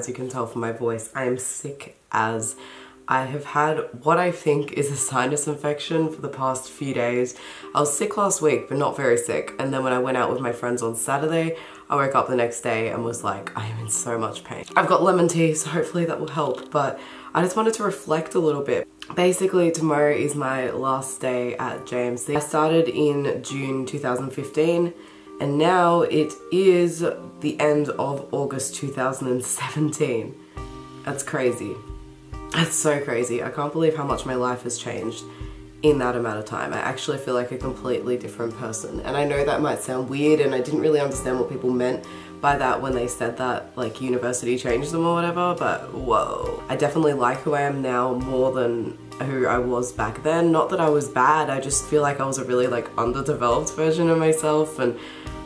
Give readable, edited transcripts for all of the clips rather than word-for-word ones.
as you can tell from my voice, I am sick as I have had what I think is a sinus infection for the past few days. I was sick last week, but not very sick. And then when I went out with my friends on Saturday, I woke up the next day and was like, I am in so much pain. I've got lemon tea, so hopefully that will help, but I just wanted to reflect a little bit. Basically, tomorrow is my last day at JMC. I started in June 2015, and now it is the end of August 2017. That's crazy. That's so crazy. I can't believe how much my life has changed in that amount of time. I actually feel like a completely different person. And I know that might sound weird, and I didn't really understand what people meant by that when they said that, like, university changed them or whatever, but whoa. I definitely like who I am now more than who I was back then. Not that I was bad, I just feel like I was a really, like, underdeveloped version of myself, and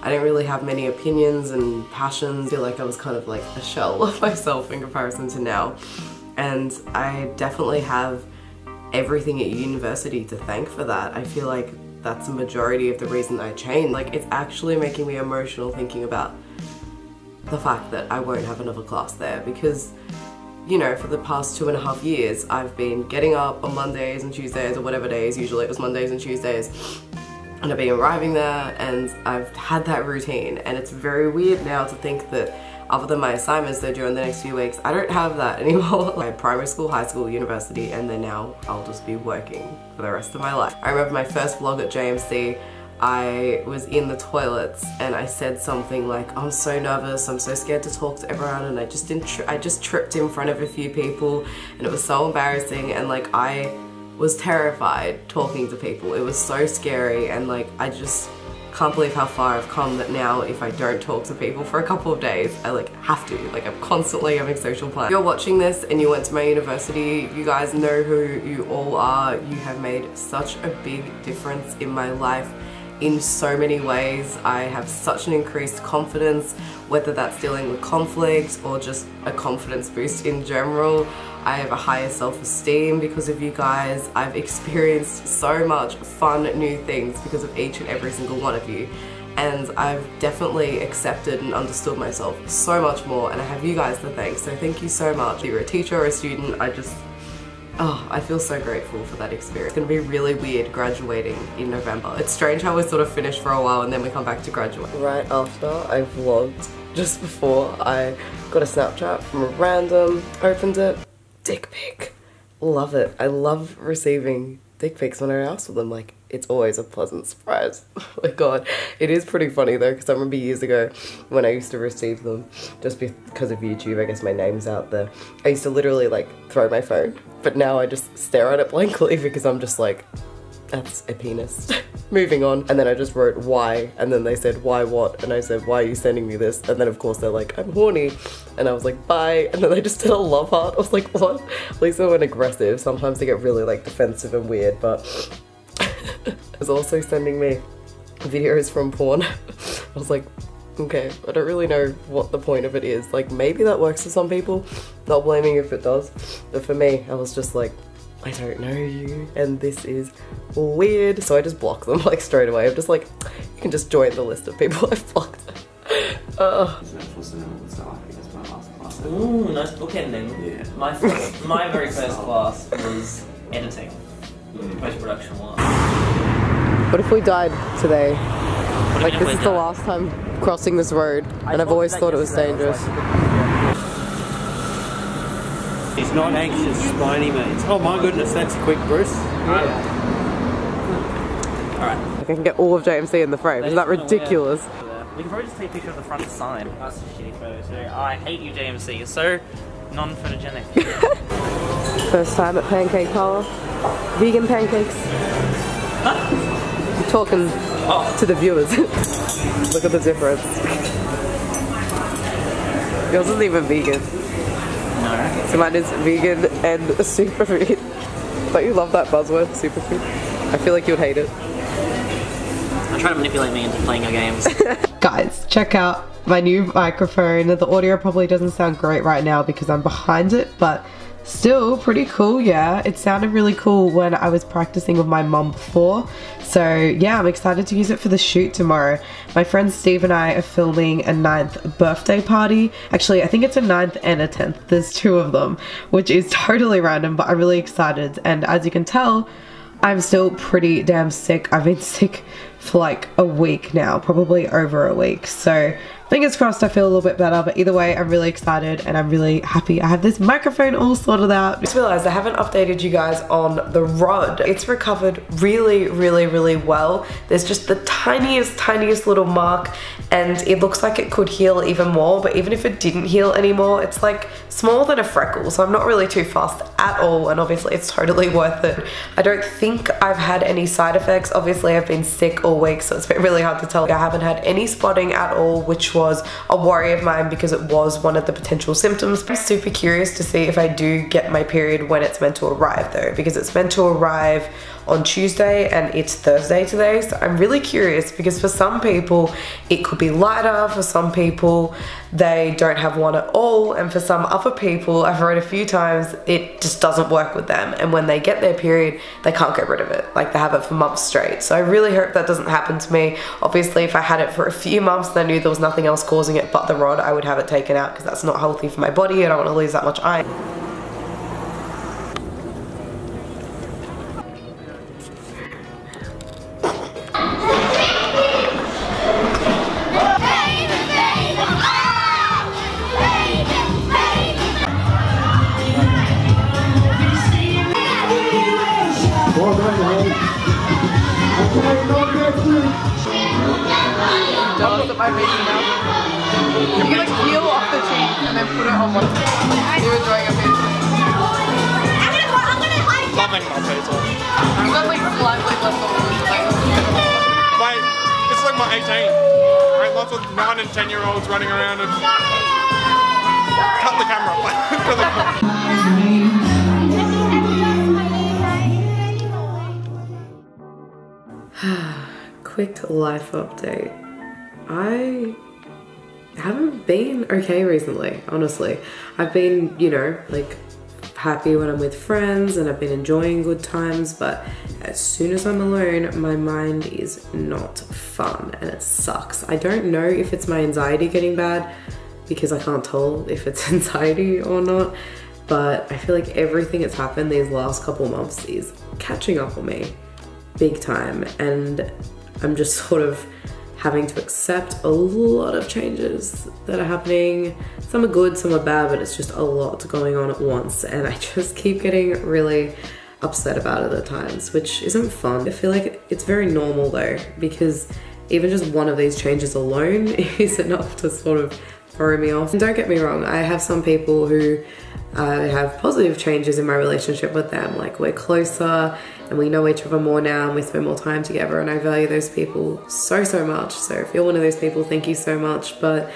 I didn't really have many opinions and passions. I feel like I was kind of like a shell of myself in comparison to now. And I definitely have everything at university to thank for that. I feel like that's the majority of the reason I changed. Like, it's actually making me emotional thinking about the fact that I won't have another class there, because, you know, for the past 2.5 years, I've been getting up on Mondays and Tuesdays or whatever days, usually it was Mondays and Tuesdays, and I've been arriving there and I've had that routine, and it's very weird now to think that other than my assignments that are due in the next few weeks, I don't have that anymore. My primary school, high school, university, and then now I'll just be working for the rest of my life. I remember my first vlog at JMC, I was in the toilets and I said something like, I'm so nervous, I'm so scared to talk to everyone, and I just tripped in front of a few people, and it was so embarrassing, and like I was terrified talking to people. It was so scary, and like I just can't believe how far I've come that now if I don't talk to people for a couple of days, I like have to. Like, I'm constantly having social plans. If you're watching this and you went to my university, you guys know who you all are. You have made such a big difference in my life in so many ways. I have such an increased confidence, whether that's dealing with conflict or just a confidence boost in general. I have a higher self-esteem because of you guys. I've experienced so much fun new things because of each and every single one of you. And I've definitely accepted and understood myself so much more, and I have you guys to thank. So thank you so much. If you're a teacher or a student, I feel so grateful for that experience. It's gonna be really weird graduating in November. It's strange how we're sort of finished for a while and then we come back to graduate. Right after I vlogged, just before, I got a Snapchat from a random, opened it, dick pic. Love it. I love receiving dick pics when I ask for them. Like, it's always a pleasant surprise. Oh my god. It is pretty funny though, because I remember years ago when I used to receive them, just because of YouTube, I guess my name's out there, I used to literally like throw my phone, but now I just stare at it blankly because I'm just like, that's a penis. Moving on. And then I just wrote why, and then they said why what, and I said why are you sending me this, and then of course they're like I'm horny, and I was like bye, and then they just did a love heart. I was like what? At least they weren't aggressive. Sometimes they get really like defensive and weird, but was also sending me videos from porn. I was like, okay, I don't really know what the point of it is. Like, maybe that works for some people, not blaming if it does, but for me I was just like, I don't know you and this is weird. So I just block them like straight away. I'm just like, you can just join the list of people I've blocked. Ooh, nice bookending. Yeah. My very first class was editing. Post-production one. What if we died today? Like, this is the last time crossing this road, and I've always thought it was dangerous. He's not anxious by any means. Oh my goodness, that's quick, Bruce. Yeah. Alright. Like, I can get all of JMC in the frame. Isn't that ridiculous? We can probably just take a picture of the front sign. That's a shitty photo too. I hate you, JMC. You're so non-photogenic. First time at Pancake Parlor. Vegan pancakes. I'm talking to the viewers. Look at the difference. Yours isn't even vegan. No. So mine is vegan and superfood. Don't you love that buzzword, superfood? I feel like you would hate it. I'm trying to manipulate me into playing your games. Guys, check out my new microphone. The audio probably doesn't sound great right now because I'm behind it, but still pretty cool, yeah. It sounded really cool when I was practicing with my mom before. So yeah, I'm excited to use it for the shoot tomorrow. My friend Steve and I are filming a 9th birthday party. Actually, I think it's a 9th and a 10th. There's 2 of them, which is totally random, but I'm really excited. And as you can tell, I'm still pretty damn sick. I've been sick for like a week now, probably over a week. So fingers crossed I feel a little bit better, but either way, I'm really excited and I'm really happy I have this microphone all sorted out. I just realized I haven't updated you guys on the rod. It's recovered really, really, really well. There's just the tiniest little mark, and it looks like it could heal even more, but even if it didn't heal anymore, it's like smaller than a freckle, so I'm not really too fussed at all, and obviously it's totally worth it. I don't think I've had any side effects. Obviously I've been sick all week, so it's been really hard to tell. I haven't had any spotting at all, which was a worry of mine because it was one of the potential symptoms. I'm super curious to see if I do get my period when it's meant to arrive though, because it's meant to arrive on Tuesday and it's Thursday today, so I'm really curious because for some people it could be lighter, for some people they don't have one at all, and for some other people, I've read a few times, it just doesn't work with them, and when they get their period they can't get rid of it, like they have it for months straight. So I really hope that doesn't happen to me. Obviously if I had it for a few months and I knew there was nothing else causing it but the rod, I would have it taken out because that's not healthy for my body. I don't want to lose that much iron. You can like peel off the cheek and then put it on one. You're enjoying a pizza. Loving my pizza. You got like slightly less of Like, it's like my 18. Right? Lots of 9 and 10-year-olds running around and cut the camera. Quick life update. I haven't been okay recently, honestly. I've been, you know, like happy when I'm with friends and I've been enjoying good times, but as soon as I'm alone, my mind is not fun and it sucks. I don't know if it's my anxiety getting bad because I can't tell if it's anxiety or not, but I feel like everything that's happened these last couple months is catching up on me big time, and I'm just sort of having to accept a lot of changes that are happening. Some are good, some are bad, but it's just a lot going on at once, and I just keep getting really upset about it at times, which isn't fun. I feel like it's very normal though, because even just one of these changes alone is enough to sort of throw me off. And don't get me wrong, I have some people who have positive changes in my relationship with them, like we're closer and we know each other more now and we spend more time together, and I value those people so much. So if you're one of those people, thank you so much. But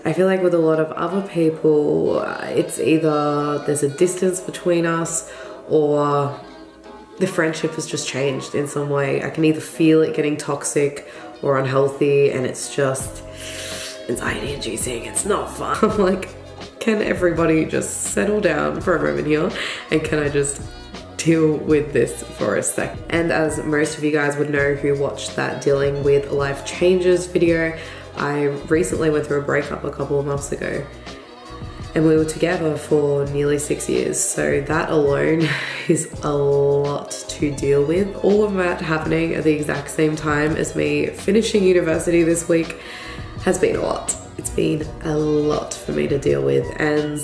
I feel like with a lot of other people, it's either there's a distance between us or the friendship has just changed in some way. I can either feel it getting toxic or unhealthy, and it's just anxiety inducing. It's not fun. I'm like, can everybody just settle down for a moment here, and can I just deal with this for a sec? And as most of you guys would know who watched that dealing with life changes video, I recently went through a breakup a couple of months ago, and we were together for nearly 6 years. So that alone is a lot to deal with. All of that happening at the exact same time as me finishing university this week has been a lot. It's been a lot for me to deal with, and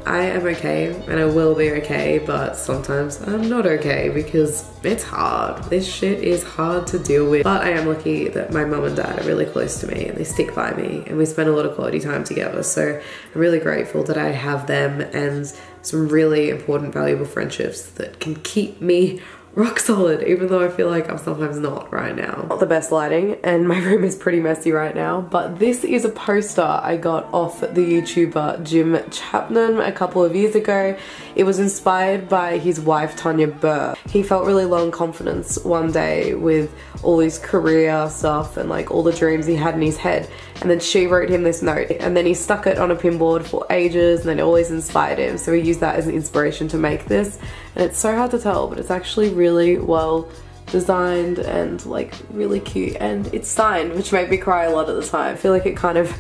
I am okay and I will be okay, but sometimes I'm not okay because it's hard. This shit is hard to deal with. But I am lucky that my mum and dad are really close to me and they stick by me and we spend a lot of quality time together. So I'm really grateful that I have them and some really important, valuable friendships that can keep me rock solid, even though I feel like I'm sometimes not right now. Not the best lighting, and my room is pretty messy right now, but this is a poster I got off the YouTuber Jim Chapman a couple of years ago. It was inspired by his wife Tanya Burr. He felt really low in confidence one day with all his career stuff and like all the dreams he had in his head, and then she wrote him this note, and then he stuck it on a pinboard for ages, and then it always inspired him, so he used that as an inspiration to make this. And it's so hard to tell, but it's actually really well designed and like really cute, and it's signed, which made me cry a lot at the time. I feel like it kind of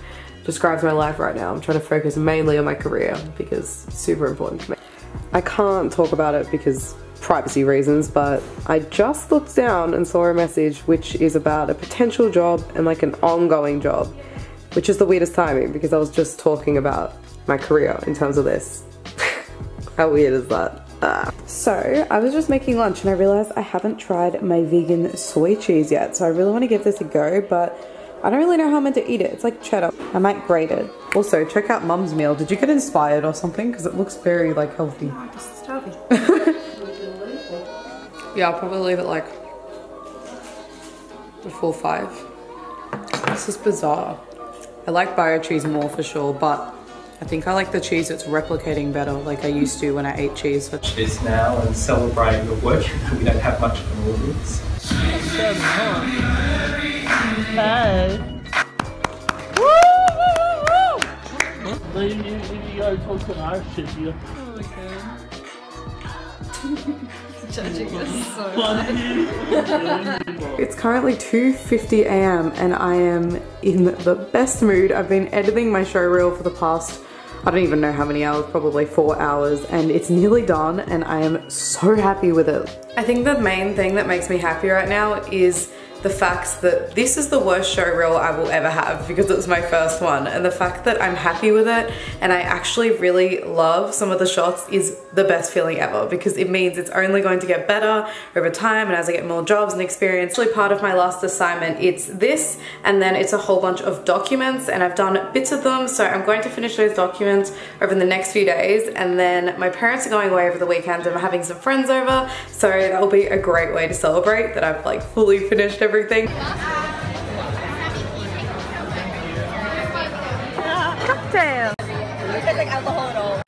describes my life right now. I'm trying to focus mainly on my career because it's super important to me. I can't talk about it because privacy reasons, but I just looked down and saw a message which is about a potential job and like an ongoing job, which is the weirdest timing because I was just talking about my career in terms of this. How weird is that? So I was just making lunch and I realized I haven't tried my vegan soy cheese yet, so I really want to give this a go, but I don't really know how I'm meant to eat it. It's like cheddar. I might grate it. Also, check out Mum's meal. Did you get inspired or something? Because it looks very like healthy. No, I'm just starving. Yeah, I'll probably leave it like before 5. This is bizarre. I like bio cheese more for sure, but I think I like the cheese that's replicating better like I used to when I ate cheese. This now and celebrate your work. We don't have much of an audience. Hey. You gotta talk to our shit, you. Judging us so It's currently 2:50 AM and I am in the best mood. I've been editing my show reel for the past, I don't even know how many hours, probably 4 hours, and it's nearly done and I am so happy with it. I think the main thing that makes me happy right now is the fact that this is the worst show reel I will ever have because it was my first one, and the fact that I'm happy with it and I actually really love some of the shots is the best feeling ever, because it means it's only going to get better over time and as I get more jobs and experience. Actually, part of my last assignment, it's this, and then it's a whole bunch of documents, and I've done bits of them, so I'm going to finish those documents over the next few days, and then my parents are going away over the weekend and I'm having some friends over, so that will be a great way to celebrate that I've like fully finished everything. Cocktail! It tastes like alcohol at all.